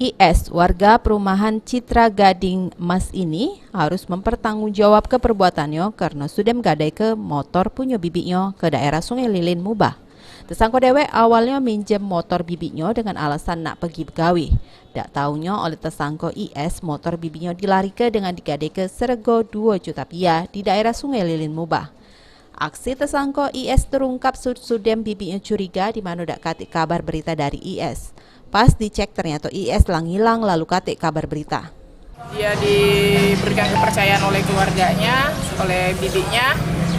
IS, warga perumahan Citra Gading Mas ini harus mempertanggungjawab ke perbuatannya karena sudah menggadai ke motor punya bibiknya ke daerah Sungai Lilin Mubah. Tersangka dewek awalnya minjem motor bibiknya dengan alasan nak pergi begawi. Tak taunya oleh tersangka IS, motor bibiknya dilari ke dengan digadai ke serego 2 juta rupiah di daerah Sungai Lilin Mubah. Aksi tersangka IS terungkap sudem bibiknya curiga di mana dak katik kabar berita dari IS. Pas dicek ternyata IS hilang lalu katik kabar berita. Dia diberikan kepercayaan oleh keluarganya, oleh bibiknya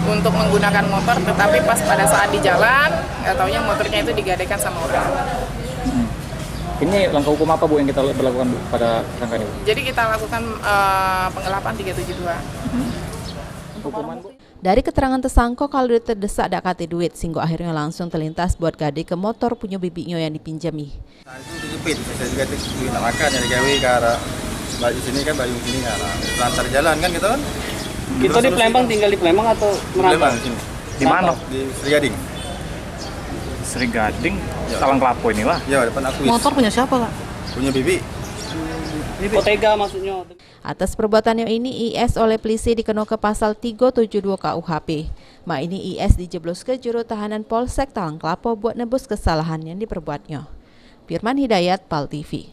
untuk menggunakan motor, tetapi pas pada saat di jalan, nggak taunya motornya itu digadaikan sama orang. Ini langkah hukum apa Bu yang kita berlakukan pada tersangka ini? Jadi kita lakukan penggelapan 372. Hukuman Bu? Dari keterangan tersangka kalau dia terdesak dak kate duit sehingga akhirnya langsung terlintas buat gade ke motor punya bibiknya yang dipinjami. Nah, itu dijepit, saya juga duit nak makan dari gawe ke arah baju sini kan baju sini kan lancar jalan kan gitu kan. Kita di Palembang, tinggal di Palembang atau merantau? Di mana? Di Sri Gading. Sri Gading, Talang Kelapo inilah. Ya, depan aku. Motor punya siapa, Kak? Punya bibi. Otega maksudnya. Atas perbuatannya ini IS oleh polisi dikena ke pasal 372 KUHP. Mak ini IS dijeblos ke juru tahanan Polsek Talang Kelapo buat nebus kesalahan yang diperbuatnya. Firman Hidayat, PAL TV.